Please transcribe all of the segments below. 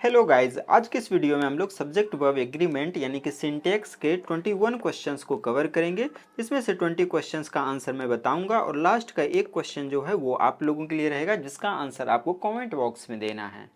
Hello guys, आज के इस वीडियो में हम लोग सब्जेक्ट वर्ब एग्रीमेंट यानी कि सिंटैक्स के 21 क्वेश्चंस को कवर करेंगे। इसमें से 20 क्वेश्चंस का आंसर मैं बताऊंगा और लास्ट का एक क्वेश्चन जो है वो आप लोगों के लिए रहेगा, जिसका आंसर आपको कमेंट बॉक्स में देना है।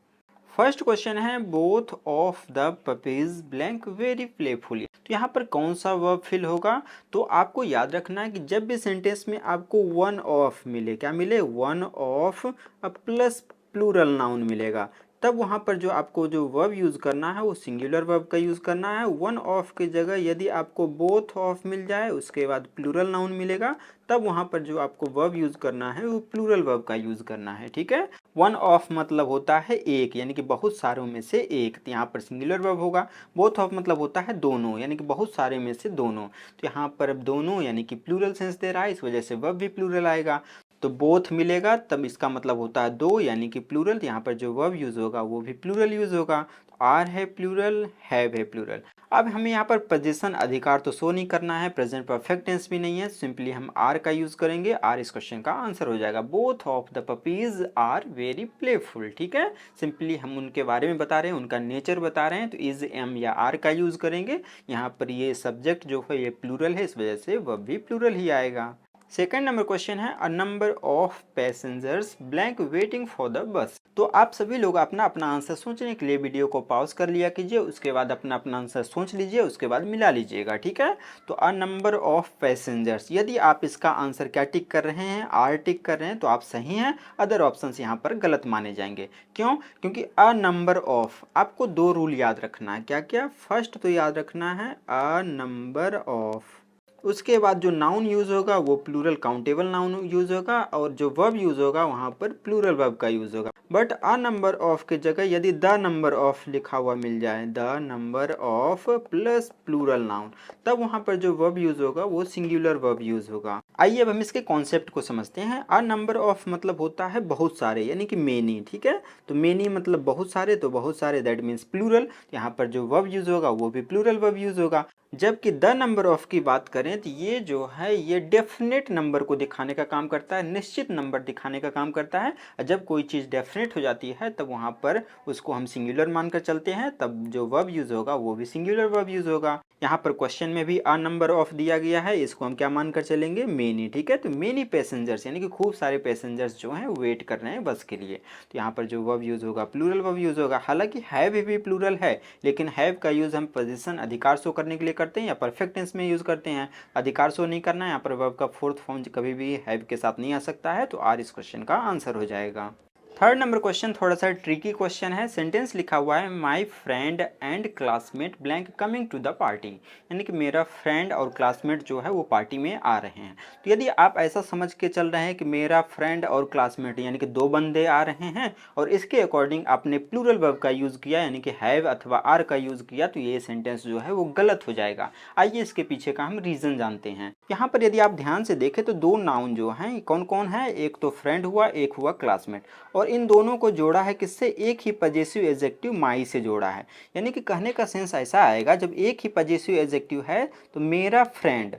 फर्स्ट क्वेश्चन है both of the puppies blank very playfully. तो यहाँ पर कौन सा वर्ब फिल होगा? तो आपको याद रखना है कि जब भी सेंटेंस में आपको वन ऑफ मिले, क्या मिले? One of plus plural noun मिलेगा, तब वहाँ पर जो आपको जो वर्ब यूज़ करना है वो सिंगुलर वर्ब का यूज़ करना है। वन ऑफ की जगह यदि आपको बोथ ऑफ मिल जाए, उसके बाद प्लूरल नाउन मिलेगा, तब वहाँ पर जो आपको वर्ब यूज़ करना है वो प्लूरल वर्ब का यूज़ करना है। ठीक है, वन ऑफ मतलब होता है एक, यानी कि बहुत सारों में से एक, तो यहाँ पर सिंगुलर वर्ब होगा। बोथ ऑफ मतलब होता है दोनों, यानी कि बहुत सारे में से दोनों, तो यहाँ पर अब दोनों यानी कि प्लूरल सेंस दे रहा है, इस वजह से वर्ब भी प्लूरल आएगा। तो बोथ मिलेगा तब इसका मतलब होता है दो, यानी कि प्लूरल, यहाँ पर जो वर्ब यूज़ होगा वो भी प्लूरल यूज़ होगा। आर है प्लूरल, हैव है प्लूरल। अब हमें यहाँ पर पोजीशन अधिकार तो शो नहीं करना है, प्रेजेंट परफेक्ट टेंस भी नहीं है, सिंपली हम आर का यूज़ करेंगे। आर इस क्वेश्चन का आंसर हो जाएगा। Both of the puppies are very playful. ठीक है, सिंपली हम उनके बारे में बता रहे हैं, उनका नेचर बता रहे हैं, तो इज एम या आर का यूज़ करेंगे। यहाँ पर ये सब्जेक्ट जो है ये प्लूरल है, इस वजह से वर्ब भी प्लूरल ही आएगा। सेकेंड नंबर क्वेश्चन है a number of passengers blank waiting for the bus. तो आप सभी लोग अपना अपना आंसर सोचने के लिए वीडियो को पॉज कर लिया कीजिए, उसके बाद अपना अपना आंसर सोच लीजिए, उसके बाद मिला लीजिएगा। ठीक है, तो अ नंबर ऑफ पैसेंजर्स, यदि आप इसका आंसर क्या टिक कर रहे हैं? आर टिक कर रहे हैं तो आप सही हैं, अदर ऑप्शंस यहाँ पर गलत माने जाएंगे। क्यों? क्योंकि अ नंबर ऑफ, आपको दो रूल याद रखना है। क्या क्या? फर्स्ट तो याद रखना है अ नंबर ऑफ, उसके बाद जो नाउन यूज़ होगा वो प्लूरल काउंटेबल नाउन यूज़ होगा, और जो वर्ब यूज़ होगा वहाँ पर प्लूरल वर्ब का यूज़ होगा। बट अ नंबर ऑफ की जगह यदि द नंबर ऑफ लिखा हुआ मिल जाए, the number of plus plural noun, तब वहाँ पर जो वर्ब यूज़ होगा वो सिंगुलर वर्ब यूज़ होगा। आइए अब हम इसके कॉन्सेप्ट को समझते हैं। अ नंबर ऑफ मतलब होता है बहुत सारे, यानी कि मेनी। ठीक है, तो मेनी मतलब बहुत सारे, तो बहुत सारे दैट मीन्स प्लूरल, यहाँ पर जो वर्ब यूज़ होगा वो भी प्लूरल वर्ब यूज़ होगा। जबकि द नंबर ऑफ की बात करें तो ये जो है ये डेफिनेट नंबर को दिखाने का काम करता है, निश्चित नंबर दिखाने का काम करता है। जब कोई चीज़ डेफिनेट हो जाती है तब वहाँ पर उसको हम सिंगुलर मानकर चलते हैं, तब जो वर्ब यूज़ होगा वो भी सिंगुलर वर्ब यूज़ होगा। यहाँ पर क्वेश्चन में भी अ नंबर ऑफ दिया गया है, इसको हम क्या मानकर चलेंगे? मेनी। ठीक है, तो मेनी पैसेंजर्स यानी कि खूब सारे पैसेंजर्स जो हैं वेट कर रहे हैं बस के लिए, तो यहाँ पर जो वर्ब यूज़ होगा प्लूरल वर्ब यूज़ होगा। हालांकि हैव भी प्लूरल है, लेकिन हैव का यूज़ हम पोजीशन अधिकार शो करने के लिए करते हैं या परफेक्ट टेंस में यूज़ करते हैं। अधिकार शो नहीं करना है, यहाँ पर वर्ब का फोर्थ फॉर्म कभी भी हैव के साथ नहीं आ सकता है, तो आर इस क्वेश्चन का आंसर हो जाएगा। थर्ड नंबर क्वेश्चन थोड़ा सा ट्रिकी क्वेश्चन है। सेंटेंस लिखा हुआ है my friend and classmate blank coming to the party, यानी कि मेरा फ्रेंड और क्लासमेट जो है वो पार्टी में आ रहे हैं। तो यदि आप ऐसा समझ के चल रहे हैं कि मेरा फ्रेंड और क्लासमेट यानी कि दो बंदे आ रहे हैं, और इसके अकॉर्डिंग आपने प्लूरल वर्ब का यूज़ किया यानी कि हैव अथवा आर का यूज़ किया, तो ये सेंटेंस जो है वो गलत हो जाएगा। आइए इसके पीछे का हम रीज़न जानते हैं। यहाँ पर यदि आप ध्यान से देखें तो दो नाउन जो हैं कौन कौन है? एक तो फ्रेंड हुआ, एक हुआ क्लासमेट, और इन दोनों को जोड़ा है किससे? एक ही पजेसिव एडजेक्टिव माई से जोड़ा है। यानी कि कहने का सेंस ऐसा आएगा, जब एक ही पजेसिव एडजेक्टिव है तो मेरा फ्रेंड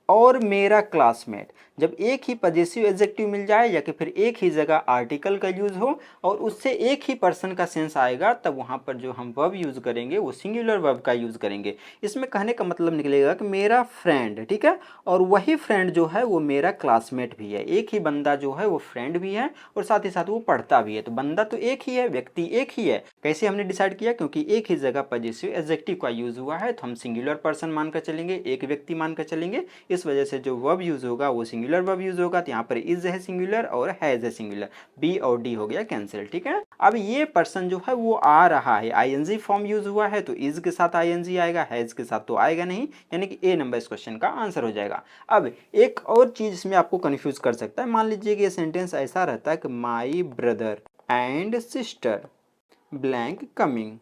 और मेरा क्लासमेट, जब एक ही पजेसिव एडजेक्टिव मिल जाए या कि फिर एक ही जगह आर्टिकल का यूज़ हो और उससे एक ही पर्सन का सेंस आएगा, तब वहाँ पर जो हम वर्ब यूज़ करेंगे वो सिंगुलर वर्ब का यूज़ करेंगे। इसमें कहने का मतलब निकलेगा कि मेरा फ्रेंड, ठीक है, और वही फ्रेंड जो है वो मेरा क्लासमेट भी है। एक ही बंदा जो है वो फ्रेंड भी है और साथ ही साथ वो पढ़ता भी है, तो बंदा तो एक ही है, व्यक्ति एक ही है। कैसे हमने डिसाइड किया? क्योंकि एक ही जगह पजेसिव एडजेक्टिव का यूज़ हुआ है, तो हम सिंगुलर पर्सन मानकर चलेंगे, एक व्यक्ति मानकर चलेंगे। इस वजह से जो वर्ब यूज़ होगा वो सिंगुलर वर्ब यूज़ होगा। तो यहाँ पर इज है सिंगुलर और हैज है सिंगुलर, बी और डी हो गया कैंसिल। ठीक है, अब ये पर्सन जो है वो आ रहा है, आईएनजी फॉर्म यूज़ हुआ है, तो इज के साथ आईएनजी आएगा, हैज के साथ तो आएगा नहीं, यानी कि ए नंबर इस क्वेश्चन का आंसर हो जाएगा। अब एक और चीज़ इसमें आपको कन्फ्यूज कर सकता है। मान लीजिए कि ये सेंटेंस ऐसा रहता है कि my brother and sister blank coming,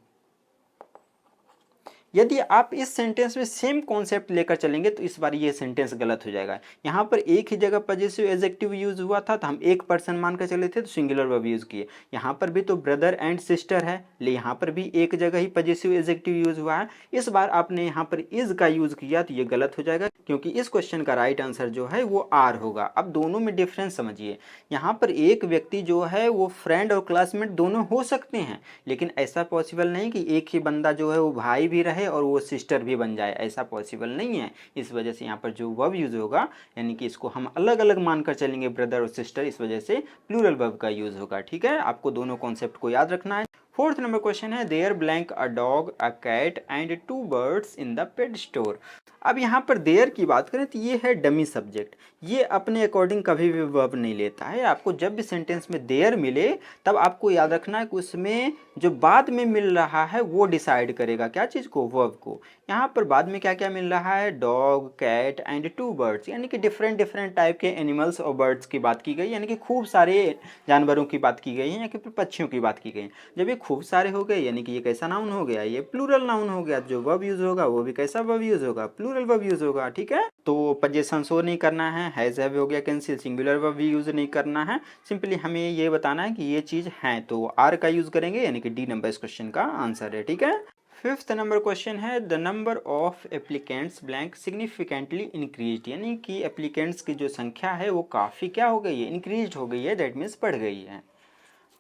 यदि आप इस सेंटेंस में सेम कॉन्सेप्ट लेकर चलेंगे तो इस बार ये सेंटेंस गलत हो जाएगा। यहाँ पर एक ही जगह पजेसिव एडजेक्टिव यूज हुआ था तो हम एक पर्सन मानकर चले थे तो सिंगुलर वर्ब यूज किए। यहाँ पर भी तो ब्रदर एंड सिस्टर है, ले यहाँ पर भी एक जगह ही पजेसिव एडजेक्टिव यूज हुआ है। इस बार आपने यहाँ पर इज का यूज किया तो ये गलत हो जाएगा, क्योंकि इस क्वेश्चन का राइट आंसर जो है वो आर होगा। अब दोनों में डिफरेंस समझिए। यहाँ पर एक व्यक्ति जो है वो फ्रेंड और क्लासमेट दोनों हो सकते हैं, लेकिन ऐसा पॉसिबल नहीं कि एक ही बंदा जो है वो भाई भी रहे और वो सिस्टर भी बन जाए, ऐसा पॉसिबल नहीं है। इस वजह से यहाँ पर जो वर्ब यूज होगा यानी कि इसको हम अलग अलग मानकर चलेंगे ब्रदर और सिस्टर, इस वजह से प्लूरल वर्ब का यूज होगा। ठीक है, आपको दोनों कॉन्सेप्ट को याद रखना है। फोर्थ नंबर क्वेश्चन है there blank a dog a cat and 2 birds in the pet store. अब यहाँ पर देयर की बात करें तो ये है डमी सब्जेक्ट, ये अपने अकॉर्डिंग कभी भी वर्ब नहीं लेता है। आपको जब भी सेंटेंस में देयर मिले तब आपको याद रखना है कि उसमें जो बाद में मिल रहा है वो डिसाइड करेगा क्या चीज़ को, वर्ब को। यहाँ पर बाद में क्या क्या मिल रहा है, डॉग कैट एंड 2 बर्ड्स, यानी कि डिफरेंट डिफरेंट टाइप के एनिमल्स और बर्ड्स की बात की गई, यानी कि खूब सारे जानवरों की बात की गई है या कि पक्षियों की बात की गई। जब ये खूब सारे हो गए यानी कि ये कैसा नाउन हो गया, ये प्लूरल नाउन हो गया। जो वर्ब यूज होगा वो भी कैसा वर्ब यूज होगा, प्लूरल वर्ब यूज होगा। ठीक है, तो पजेशन शो नहीं करना है, हैज हैव हो गया कैंसिल, सिंगुलर वर्ब भी यूज नहीं करना है, सिंपली हमें ये बताना है कि ये चीज है, तो आर का यूज करेंगे, यानी कि डी नंबर इस क्वेश्चन का आंसर है। ठीक है, फिफ्थ नंबर क्वेश्चन है the number of applicants blank significantly increase, यानी कि एप्लीकेंट्स की जो संख्या है वो काफ़ी क्या हो गई है, इंक्रीज हो गई है, दैट मीन्स बढ़ गई है।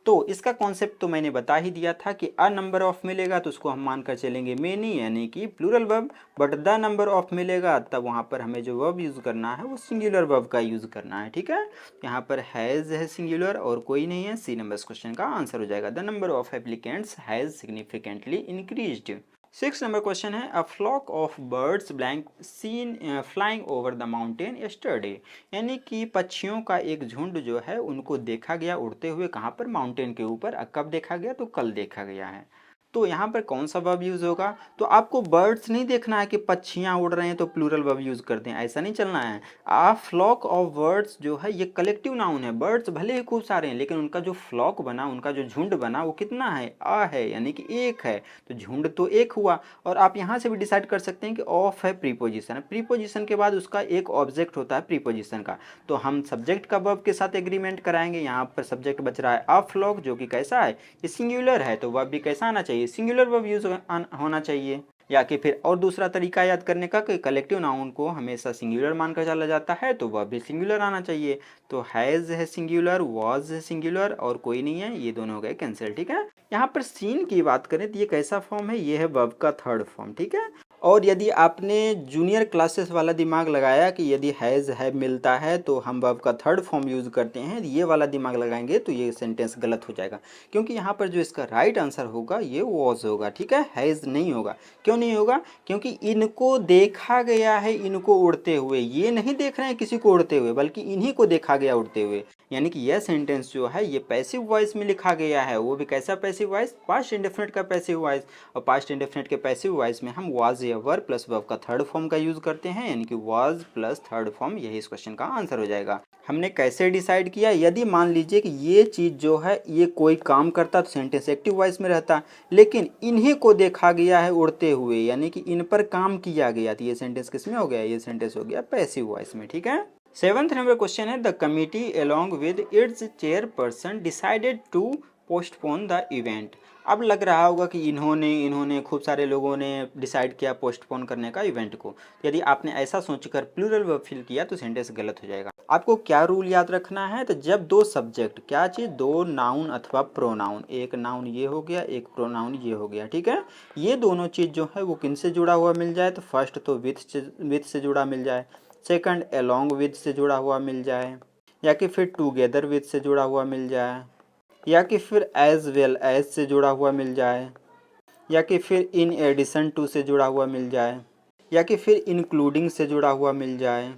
तो इसका कॉन्सेप्ट तो मैंने बता ही दिया था कि अ नंबर ऑफ मिलेगा तो उसको हम मानकर चलेंगे मेनी, यानी कि plural verb, but the number of मिलेगा तब वहाँ पर हमें जो वर्ब यूज़ करना है वो सिंगुलर वर्ब का यूज़ करना है। ठीक है, यहाँ पर हैज़ है सिंगुलर और कोई नहीं है, सी नंबर इस क्वेश्चन का आंसर हो जाएगा। The number of applicants has significantly increased. Six number question है a flock of birds blank seen flying over the mountain yesterday, यानी कि पक्षियों का एक झुंड जो है उनको देखा गया उड़ते हुए कहाँ पर, माउंटेन के ऊपर। कब देखा गया, तो कल देखा गया है। तो यहाँ पर कौन सा वर्ब यूज होगा, तो आपको बर्ड्स नहीं देखना है कि पक्षियाँ उड़ रहे हैं तो प्लूरल वर्ब यूज करते हैं, ऐसा नहीं चलना है। आ फ्लॉक ऑफ बर्ड्स जो है ये कलेक्टिव नाउन है, बर्ड्स भले ही खूब सारे हैं लेकिन उनका जो फ्लॉक बना, उनका जो झुंड बना वो कितना है, आ है, यानी कि एक है, तो झुंड तो एक हुआ। और आप यहाँ से भी डिसाइड कर सकते हैं कि ऑफ है प्रीपोजिशन, प्रीपोजिशन के बाद उसका एक ऑब्जेक्ट होता है प्रीपोजिशन का, तो हम सब्जेक्ट का वर्ब के साथ एग्रीमेंट कराएंगे। यहाँ पर सब्जेक्ट बच रहा है अ फ्लॉक जो कि कैसा है, ये सिंगुलर है, तो वर्ब भी कैसा आना चाहिए, सिंगुलर वर्ब यूज होना चाहिए। या कि फिर और दूसरा तरीका याद करने का कि कलेक्टिव नाउन को हमेशा सिंगुलर मानकर चला जाता है तो वह भी सिंगुलर आना चाहिए। तो हैज़ है सिंगुलर, वॉज है सिंगुलर और कोई नहीं है, ये दोनों हो गए कैंसिल। ठीक है, यहाँ पर सीन की बात करें तो ये कैसा फॉर्म है, ये है वर्ब का थर्ड फॉर्म। ठीक है, और यदि आपने जूनियर क्लासेस वाला दिमाग लगाया कि यदि हैज़ है मिलता है तो हम वर्ब का थर्ड फॉर्म यूज़ करते हैं, ये वाला दिमाग लगाएंगे तो ये सेंटेंस गलत हो जाएगा, क्योंकि यहाँ पर जो इसका राइट आंसर होगा ये वॉज होगा। ठीक है, हैज़ नहीं होगा। क्यों नहीं होगा, क्योंकि इनको देखा गया है, इनको उड़ते हुए, ये नहीं देख रहे हैं किसी को उड़ते हुए बल्कि इन्हीं को देखा गया उड़ते हुए, यानी कि यह सेंटेंस जो है ये पैसिव वॉइस में लिखा गया है, वो भी कैसा पैसिव वॉइस, पास्ट इंडेफिनिट का पैसिव वॉइस। और पास्ट इंडेफिनिट के पैसिव वॉइस में हम वाज या वर प्लस वर्ब का थर्ड फॉर्म का यूज करते हैं, यानी कि वाज प्लस थर्ड फॉर्म, यही इस क्वेश्चन का आंसर हो जाएगा। हमने कैसे डिसाइड किया, यदि मान लीजिए कि ये चीज़ जो है ये कोई काम करता तो सेंटेंस एक्टिव वॉइस में रहता, लेकिन इन्हीं को देखा गया है उड़ते हुए, यानी कि इन पर काम किया गया, तो ये सेंटेंस किस में हो गया, ये सेंटेंस हो गया पैसिव वॉइस में। ठीक है, सेवंथ नंबर क्वेश्चन है the committee along with its chairperson decided to postpone the event. अब लग रहा होगा कि इन्होंने खूब सारे लोगों ने डिसाइड किया पोस्टपोन करने का इवेंट को। यदि आपने ऐसा सोचकर प्लूरल वर्ब फिल किया तो सेंटेंस गलत हो जाएगा। आपको क्या रूल याद रखना है, तो जब दो सब्जेक्ट, क्या चीज़, दो नाउन अथवा प्रोनाउन, एक नाउन ये हो गया एक प्रोनाउन ये हो गया, ठीक है, ये दोनों चीज़ जो है वो किन से जुड़ा हुआ मिल जाए, तो फर्स्ट तो विथ से जुड़ा मिल जाए, सेकंड अलोंग विद से जुड़ा हुआ मिल जाए, या कि फिर टुगेदर विद से जुड़ा हुआ मिल जाए, या कि फिर एज वेल एज से जुड़ा हुआ मिल जाए, या कि फिर इन एडिशन टू से जुड़ा हुआ मिल जाए, या कि फिर इंक्लूडिंग से जुड़ा हुआ मिल जाए,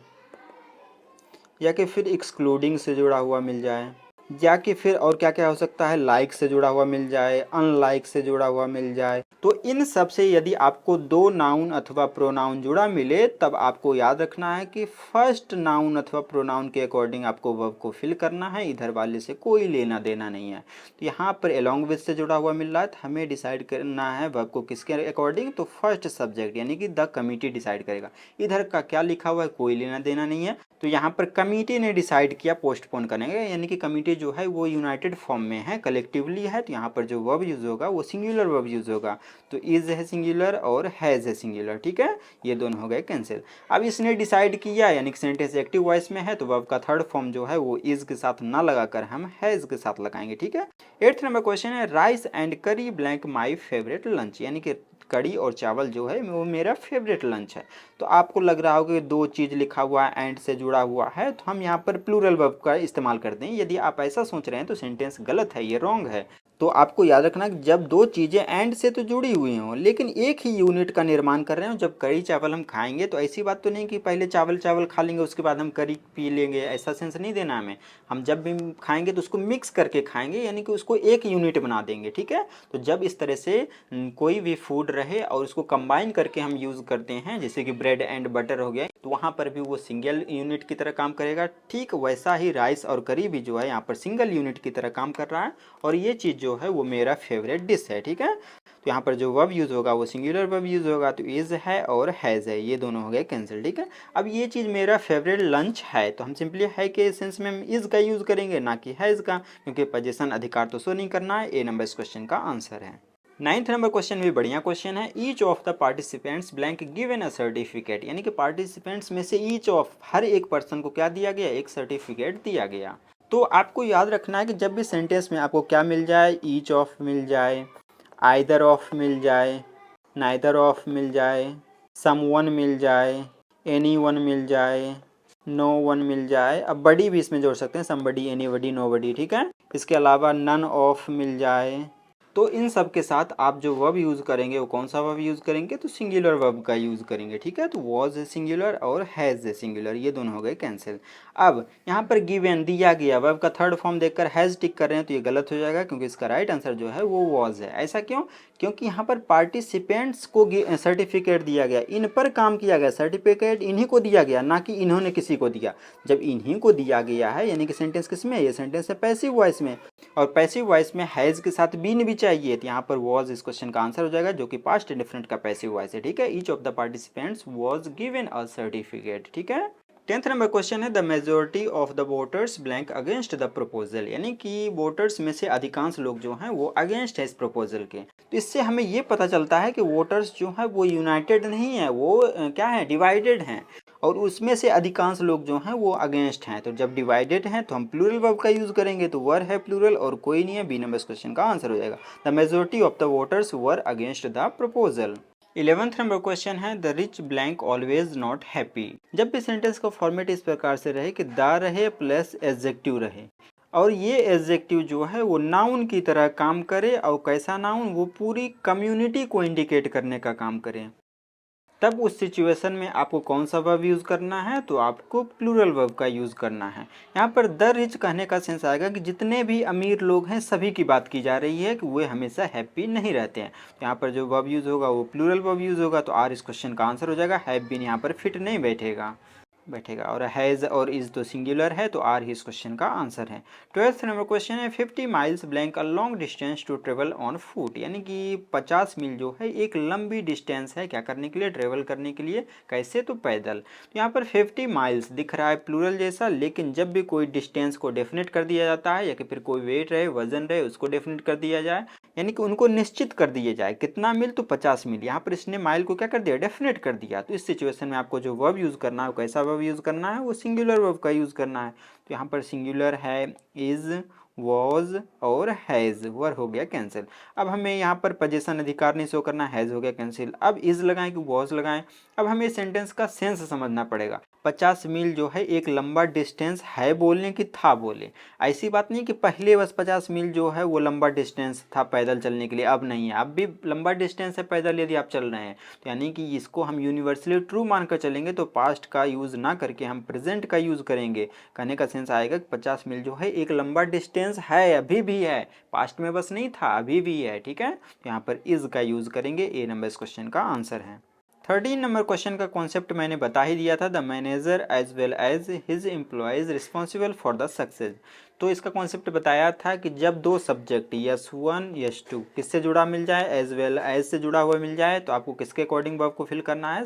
या कि फिर एक्सक्लूडिंग से जुड़ा हुआ मिल जाए, जाके फिर और क्या क्या हो सकता है, लाइक से जुड़ा हुआ मिल जाए, अनलाइक से जुड़ा हुआ मिल जाए। तो इन सब से यदि आपको दो नाउन अथवा प्रोनाउन जुड़ा मिले तब आपको याद रखना है कि फर्स्ट नाउन अथवा प्रोनाउन के अकॉर्डिंग आपको वर्ब को फिल करना है, इधर वाले से कोई लेना देना नहीं है। तो यहाँ पर अलोंग विद से जुड़ा हुआ मिल रहा है, तो हमें डिसाइड करना है वर्ब को किसके अकॉर्डिंग, तो फर्स्ट सब्जेक्ट यानी कि द कमिटी डिसाइड करेगा। इधर का क्या लिखा हुआ है कोई लेना देना नहीं है, तो यहाँ पर कमिटी ने डिसाइड किया पोस्टपोन करेंगे, यानी कि कमिटी जो है वो यूनाइटेड फॉर्म में है, कलेक्टिवली है, तो यहाँ पर जो वर्ब यूज होगा वो सिंगुलर वर्ब यूज होगा। तो इज है सिंगुलर और हैज़ है सिंगुलर, ठीक है, ये दोनों हो गए कैंसिल। अब इसने डिसाइड किया यानी कि सेंटेंस एक्टिव वॉइस में है, तो वर्ब का थर्ड फॉर्म जो है वो इज के साथ ना लगाकर हम हैज़ के साथ लगाएंगे, ठीक है। 8th नंबर क्वेश्चन है राइस एंड करी ब्लैंक माई फेवरेट लंच, यानी कि कड़ी और चावल जो है वो मेरा फेवरेट लंच है। तो आपको लग रहा होगा कि दो चीज़ लिखा हुआ है एंड से जुड़ा हुआ है, तो हम यहाँ पर प्लूरल वर्ब का इस्तेमाल करते हैं। यदि आप ऐसा सोच रहे हैं तो सेंटेंस गलत है, ये रॉन्ग है। तो आपको याद रखना कि जब दो चीज़ें एंड से तो जुड़ी हुई हों लेकिन एक ही यूनिट का निर्माण कर रहे हो, जब कड़ी चावल हम खाएंगे तो ऐसी बात तो नहीं कि पहले चावल चावल खा लेंगे उसके बाद हम करी पी लेंगे, ऐसा सेंस नहीं देना हमें। हम जब भी खाएंगे तो उसको मिक्स करके खाएंगे, यानी कि उसको एक यूनिट बना देंगे, ठीक है। तो जब इस तरह से कोई भी फूड रहे और उसको कंबाइन करके हम यूज़ करते हैं, जैसे कि ब्रेड एंड बटर हो गया, तो वहाँ पर भी वो सिंगल यूनिट की तरह काम करेगा। ठीक वैसा ही राइस और करी भी जो है यहाँ पर सिंगल यूनिट की तरह काम कर रहा है, और ये चीज़ जो है वो मेरा फेवरेट डिश है, ठीक है। तो यहाँ पर जो वर्ब यूज़ होगा वो सिंगुलर वर्ब यूज़ होगा, तो इज़ है और हैज़ है, ये दोनों हो गए कैंसिल, ठीक है। अब ये चीज़ मेरा फेवरेट लंच है, तो हम सिंपली है के सेंस में हम इज़ का यूज़ करेंगे ना कि हैज़ का, क्योंकि पोजीशन अधिकार तो शो नहीं करना है। ए नंबर इस क्वेश्चन का आंसर है। 9th नंबर क्वेश्चन भी बढ़िया क्वेश्चन है। Each of the participants blank given a certificate, यानी कि पार्टिसिपेंट्स में से ईच ऑफ हर एक पर्सन को क्या दिया गया, एक सर्टिफिकेट दिया गया। तो आपको याद रखना है कि जब भी सेंटेंस में आपको क्या मिल जाए, ईच ऑफ मिल जाए, आइदर ऑफ मिल जाए, नाइदर ऑफ मिल जाए, समवन मिल जाए, एनीवन मिल जाए, नो वन मिल जाए, अब बड़ी भी इसमें जोड़ सकते हैं, समबडी, एनीबडी, नोबडी, ठीक है। इसके अलावा नन ऑफ मिल जाए, तो इन सब के साथ आप जो वर्ब यूज़ करेंगे वो कौन सा वर्ब यूज़ करेंगे, तो सिंगुलर वर्ब का यूज़ करेंगे, ठीक है। तो वॉज है सिंगुलर और हैज़ है सिंगुलर, ये दोनों हो गए कैंसिल। अब यहाँ पर गिवन दिया गया वर्ब का थर्ड फॉर्म देखकर हैज़ टिक कर रहे हैं तो ये गलत हो जाएगा, क्योंकि इसका राइट आंसर जो है वो वॉज है। ऐसा क्यों, क्योंकि यहाँ पर पार्टिसिपेंट्स को सर्टिफिकेट दिया गया, इन पर काम किया गया, सर्टिफिकेट इन्हीं को दिया गया, ना कि इन्होंने किसी को दिया। जब इन्हीं को दिया गया है यानी कि सेंटेंस किस में, ये सेंटेंस है पैसिव वॉइस में, और पैसिव वॉइस में हैज़ के साथ बीन भी चाहिए, तो यहाँ पर वॉज इस क्वेश्चन का आंसर हो जाएगा, जो कि पास्ट इंडेफिनिट का पैसिव वॉइस है, ठीक है। Each of the participants was given a certificate, ठीक है। 10th नंबर क्वेश्चन है the majority of the voters blank against the proposal, यानी कि वोटर्स में से अधिकांश लोग जो हैं वो अगेंस्ट है इस प्रपोजल के। तो इससे हमें ये पता चलता है कि वोटर्स जो है वो यूनाइटेड नहीं है, वो क्या है, डिवाइडेड हैं, और उसमें से अधिकांश लोग जो हैं वो अगेंस्ट हैं। तो जब डिवाइडेड हैं तो हम प्लूरल वर्ब का यूज़ करेंगे, तो वर है प्लूरल और कोई नहीं है, बी नंबर क्वेश्चन का आंसर हो जाएगा। The majority of the voters were against the proposal. 11th number question है the rich blank always not happy, जब भी सेंटेंस का फॉर्मेट इस प्रकार से रहे कि द रहे प्लस एडजेक्टिव रहे, और ये एडजेक्टिव जो है वो नाउन की तरह काम करे, और कैसा नाउन, वो पूरी कम्युनिटी को इंडिकेट करने का काम करे, तब उस सिचुएशन में आपको कौन सा वर्ब यूज़ करना है, तो आपको प्लूरल वर्ब का यूज़ करना है। यहाँ पर द रिच कहने का सेंस आएगा कि जितने भी अमीर लोग हैं सभी की बात की जा रही है कि वे हमेशा हैप्पी नहीं रहते हैं। तो यहाँ पर जो वर्ब यूज़ होगा वो प्लूरल वर्ब यूज़ होगा, तो आर इस क्वेश्चन का आंसर हो जाएगा। हैव बीन यहाँ पर फिट नहीं बैठेगा, और हैज़ और इज़ तो सिंगुलर है, तो आर ही इस क्वेश्चन का आंसर है। 12th नंबर क्वेश्चन है 50 miles blank a long distance to travel on foot, यानी कि 50 मील जो है एक लंबी डिस्टेंस है, क्या करने के लिए, ट्रेवल करने के लिए, कैसे, तो पैदल। तो यहाँ पर 50 माइल्स दिख रहा है प्लूरल जैसा, लेकिन जब भी कोई डिस्टेंस को डेफिनेट कर दिया जाता है या कि फिर कोई वेट रहे, वजन रहे, उसको डेफिनेट कर दिया जाए, यानी कि उनको निश्चित कर दिए जाए कितना मील, तो 50 मील। यहाँ पर इसने माइल को क्या कर दिया, डेफिनेट कर दिया। तो इस सिचुएशन में आपको जो वर्ब यूज़ करना है वो कैसा वर्ब यूज़ करना है, वो सिंगुलर वर्ब का यूज़ करना है। तो यहाँ पर सिंगुलर है इज़, वॉज और हैज़, वर हो गया कैंसिल। अब हमें यहाँ पर पोजीशन अधिकार नहीं शो करना, हैज़ हो गया कैंसिल। अब इज लगाएं कि वॉज लगाएं। अब हमें सेंटेंस का सेंस समझना पड़ेगा। 50 मील जो है एक लंबा डिस्टेंस है बोलने की था बोले। ऐसी बात नहीं कि पहले बस 50 मील जो है वो लंबा डिस्टेंस था पैदल चलने के लिए, अब नहीं है, अब भी लंबा डिस्टेंस है पैदल यदि आप चल रहे हैं। तो यानी कि इसको हम यूनिवर्सली ट्रू मानकर चलेंगे, तो पास्ट का यूज़ ना करके हम प्रेजेंट का यूज़ करेंगे। कहने का सेंस आएगा कि 50 मील जो है एक लंबा डिस्टेंस है, अभी भी है, पास्ट में बस नहीं था, अभी भी है। ठीक है, तो यहाँ पर इज का यूज़ करेंगे। ए नंबर इस क्वेश्चन का आंसर है। 13 नंबर क्वेश्चन का कॉन्सेप्ट मैंने बता ही दिया था, the manager as well as his employees responsible for the success. तो इसका कॉन्सेप्ट बताया था कि जब दो subject S one S two किससे जुड़ा मिल जाए, एज वेल एज से जुड़ा हुआ मिल जाए, तो आपको किसके अकॉर्डिंग वर्ब को फिल करना है,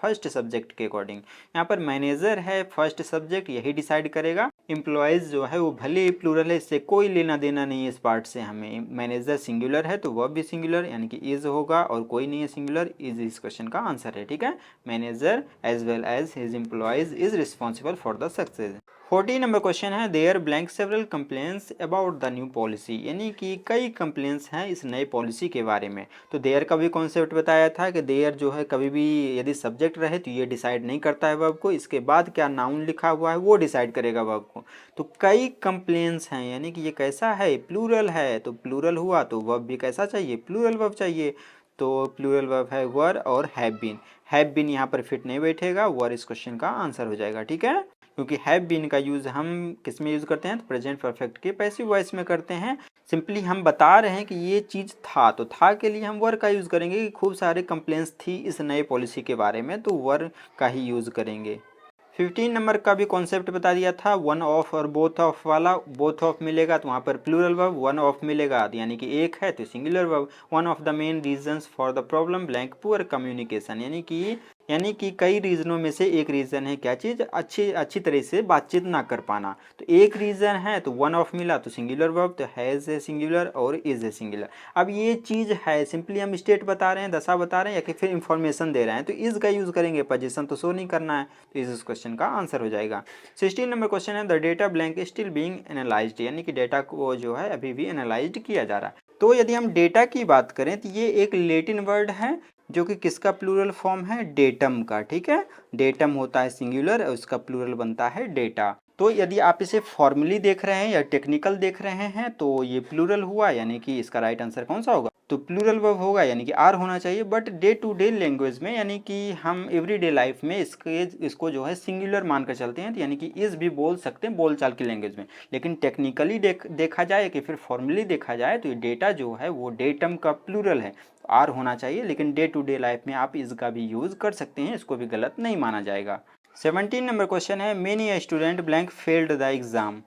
फर्स्ट सब्जेक्ट के अकॉर्डिंग। यहाँ पर मैनेजर है फर्स्ट सब्जेक्ट, यही डिसाइड करेगा। एम्प्लॉयज जो है वो भले ही प्लूरल है, इससे कोई लेना देना नहीं है इस पार्ट से हमें। मैनेजर सिंगुलर है तो वर्ब भी सिंगुलर यानी कि इज होगा, और कोई नहीं है सिंगुलर, इज इस क्वेश्चन का आंसर है। ठीक है, manager as well as his employees is responsible for the success. 14 number question है, there blank several complaints about the new policy, यानी कि कई कंप्लेंट्स हैं इस नई पॉलिसी के बारे में। तो देयर का भी कॉन्सेप्ट बताया था कि देयर जो है कभी भी यदि सब्जेक्ट रहे तो ये डिसाइड नहीं करता है वर्ब को, इसके बाद क्या नाउन लिखा हुआ है वो डिसाइड करेगा वर्ब को। तो कई कंप्लेंट्स हैं यानी कि ये कैसा है, प्लूरल है, तो प्लूरल हुआ तो वर्ब भी कैसा चाहिए, प्लूरल वर्ब चाहिए। तो प्लूरल वर्ब है वर और हैव बीन। हैव बीन यहाँ पर फिट नहीं बैठेगा, वर इस क्वेश्चन का आंसर हो जाएगा। ठीक है, क्योंकि हैव बीन का यूज़ हम किस में यूज़ करते हैं, तो प्रेजेंट परफेक्ट के पैसिव वॉइस में करते हैं। सिंपली हम बता रहे हैं कि ये चीज़ था, तो था के लिए हम वर का यूज़ करेंगे कि खूब सारे कंप्लेंट्स थी इस नए पॉलिसी के बारे में, तो वर का ही यूज़ करेंगे। 15 नंबर का भी कॉन्सेप्ट बता दिया था, वन ऑफ और बोथ ऑफ वाला। बोथ ऑफ मिलेगा तो वहाँ पर प्लूरल वर्ब, वन ऑफ मिलेगा तो यानी कि एक है तो singular verb. One of the main reasons for the problem blank poor communication, यानी कि कई रीज़नों में से एक रीज़न है क्या चीज़, अच्छी तरह से बातचीत ना कर पाना। तो एक रीज़न है तो वन ऑफ मिला तो सिंगुलर वर्ब, तो हैज़ है सिंगुलर और इज़ है सिंगुलर। अब ये चीज़ है, सिंपली हम स्टेट बता रहे हैं, दशा बता रहे हैं या कि फिर इंफॉर्मेशन दे रहे हैं, तो इज़ का यूज़ करेंगे, पोजीशन तो शो नहीं करना है, तो इस क्वेश्चन का आंसर हो जाएगा। 16 नंबर क्वेश्चन है, the data blank still being analysed, यानी कि डेटा को जो है अभी भी एनालाइज्ड किया जा रहा है। तो यदि हम डेटा की बात करें तो ये एक लैटिन वर्ड है जो कि किसका प्लूरल फॉर्म है, डेटम का। ठीक है, डेटम होता है सिंगुलर और उसका प्लूरल बनता है डेटा। तो यदि आप इसे फॉर्मली देख रहे हैं या टेक्निकल देख रहे हैं तो ये प्लूरल हुआ, यानी कि इसका राइट आंसर कौन सा होगा, तो प्लूरल वर्ब होगा, यानी कि आर होना चाहिए। But day to day language में यानी कि हम एवरीडे लाइफ में इसको जो है सिंगुलर मानकर चलते हैं, तो यानी कि इस भी बोल सकते हैं बोलचाल की लैंग्वेज में। लेकिन टेक्निकली देखा जाए कि फिर फॉर्मली देखा जाए तो ये डेटा जो है वो डेटम का प्लूरल है, आर होना चाहिए। लेकिन डे टू डे लाइफ में आप इसका भी यूज़ कर सकते हैं, इसको भी गलत नहीं माना जाएगा। 17 नंबर क्वेश्चन है, many student blank failed the exam.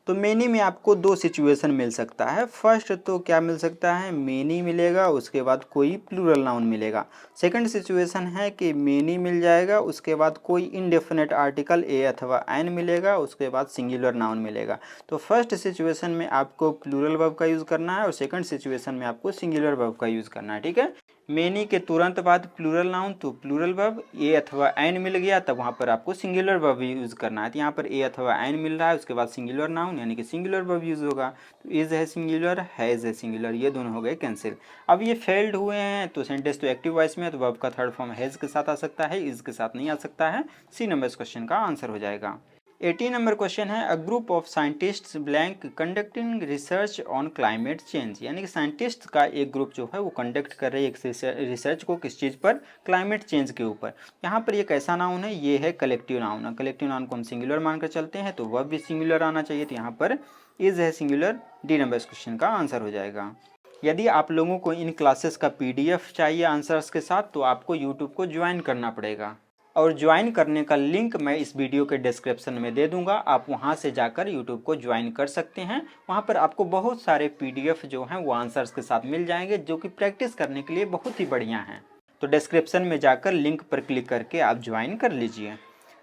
तो मेनी में आपको दो सिचुएशन मिल सकता है। फर्स्ट तो क्या मिल सकता है, मेनी मिलेगा, उसके बाद कोई प्लूरल नाउन मिलेगा। सेकंड सिचुएशन है कि मेनी मिल जाएगा, उसके बाद कोई इनडेफिनेट आर्टिकल ए अथवा एन मिलेगा, उसके बाद सिंगुलर नाउन मिलेगा। तो फर्स्ट सिचुएशन में आपको प्लूरल वर्ब का यूज़ करना है और सेकंड सिचुएशन में आपको सिंगुलर वर्ब का यूज़ करना है। ठीक है, मेनी के तुरंत बाद प्लूरल नाउन तो प्लूरल वर्ब, ए अथवा एन मिल गया तब वहाँ पर आपको सिंगुलर वर्ब यूज़ करना है। तो यहाँ पर ए अथवा एन मिल रहा है, उसके बाद सिंगुलर नाउन यानी कि सिंगुलर वर्ब यूज़ होगा। तो इज़ है सिंगुलर, हैज़ है सिंगुलर, ये दोनों हो गए कैंसिल। अब ये फेल्ड हुए हैं तो सेंटेंस तो एक्टिव वॉइस में है, तो वर्ब का थर्ड फॉर्म हैज़ के साथ आ सकता है, इज़ के साथ नहीं आ सकता है। सी नंबर इस क्वेश्चन का आंसर हो जाएगा। 18 नंबर क्वेश्चन है, a group of scientists blank conducting research on climate change, यानी कि साइंटिस्ट का एक ग्रुप जो है वो कंडक्ट कर रही है एक रिसर्च को, किस चीज़ पर, क्लाइमेट चेंज के ऊपर। यहाँ पर ये कैसा नाउन है, ये है कलेक्टिव नाउन है। कलेक्टिव नाउन को हम सिंगुलर मानकर चलते हैं तो वह भी सिंगुलर आना चाहिए, तो यहाँ पर इज है सिंगुलर, डी नंबर इस क्वेश्चन का आंसर हो जाएगा। यदि आप लोगों को इन क्लासेस का PDF चाहिए आंसर्स के साथ तो आपको यूट्यूब को ज्वाइन करना पड़ेगा, और ज्वाइन करने का लिंक मैं इस वीडियो के डिस्क्रिप्शन में दे दूंगा। आप वहां से जाकर यूट्यूब को ज्वाइन कर सकते हैं। वहां पर आपको बहुत सारे PDF जो हैं वो आंसर्स के साथ मिल जाएंगे, जो कि प्रैक्टिस करने के लिए बहुत ही बढ़िया हैं। तो डिस्क्रिप्शन में जाकर लिंक पर क्लिक करके आप ज्वाइन कर लीजिए।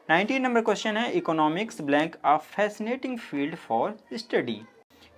19 नंबर क्वेश्चन है, economics blank a fascinating field for study,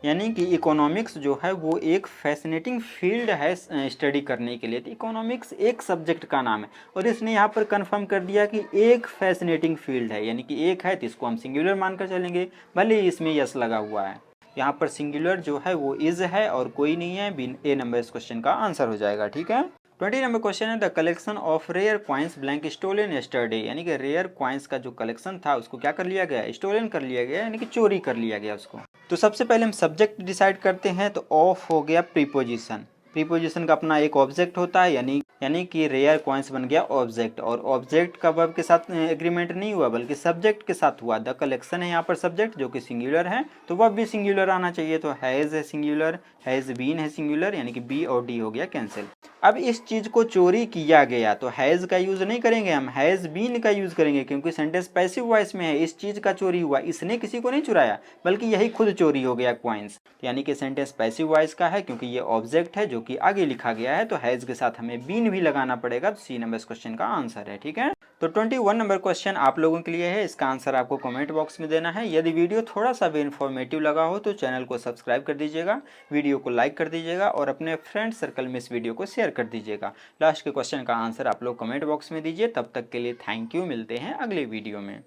यानी कि इकोनॉमिक्स जो है वो एक फैसिनेटिंग फील्ड है स्टडी करने के लिए। तो इकोनॉमिक्स एक सब्जेक्ट का नाम है और इसने यहाँ पर कंफर्म कर दिया कि एक फैसिनेटिंग फील्ड है, यानी कि एक है तो इसको हम सिंगुलर मानकर चलेंगे, भले ही इसमें यस लगा हुआ है। यहाँ पर सिंगुलर जो है वो इज है और कोई नहीं है, बी ए नंबर इस क्वेश्चन का आंसर हो जाएगा। ठीक है। 20 नंबर क्वेश्चन है the collection of rare coins blank stolen yesterday, यानी कि रेयर क्वाइंस का जो कलेक्शन था उसको क्या कर लिया गया, स्टोलन कर लिया गया, यानी कि चोरी कर लिया गया उसको। तो सबसे पहले हम सब्जेक्ट डिसाइड करते हैं, तो ऑफ हो गया प्रीपोजिशन। प्रीपोजिशन का अपना एक ऑब्जेक्ट होता है, यानी कि रेयर कॉइंस बन गया ऑब्जेक्ट, और ऑब्जेक्ट का वर्ब के साथ एग्रीमेंट नहीं हुआ बल्कि सब्जेक्ट के साथ हुआ। द कलेक्शन है यहाँ पर सब्जेक्ट जो कि सिंगुलर है, तो वर्ब भी सिंगुलर आना चाहिए। तो हैज़ है सिंगुलर, हैज़ बीन है सिंगुलर, यानी कि बी और डी हो गया कैंसिल। अब इस चीज को चोरी किया गया, तो हैज़ का यूज नहीं करेंगे हम, हैज़ बीन का यूज करेंगे, क्योंकि सेंटेंस पैसिव वॉइस में है। इस चीज का चोरी हुआ, इसने किसी को नहीं चुराया बल्कि यही खुद चोरी हो गया क्वाइंस, यानी कि सेंटेंस पैसिव वॉइस का है क्योंकि ये ऑब्जेक्ट है जो कि आगे लिखा गया है। तो हैज़ के साथ हमें बीन भी लगाना पड़ेगा, तो सी नंबर इस क्वेश्चन का आंसर है। ठीक है। तो 21 नंबर क्वेश्चन आप लोगों के लिए है, इसका आंसर आपको कमेंट बॉक्स में देना है। यदि वीडियो थोड़ा सा भी इन्फॉर्मेटिव लगा हो तो चैनल को सब्सक्राइब कर दीजिएगा, वीडियो को लाइक कर दीजिएगा और अपने फ्रेंड सर्कल में इस वीडियो को शेयर कर दीजिएगा। लास्ट के क्वेश्चन का आंसर आप लोग कमेंट बॉक्स में दीजिए। तब तक के लिए थैंक यू, मिलते हैं अगले वीडियो में।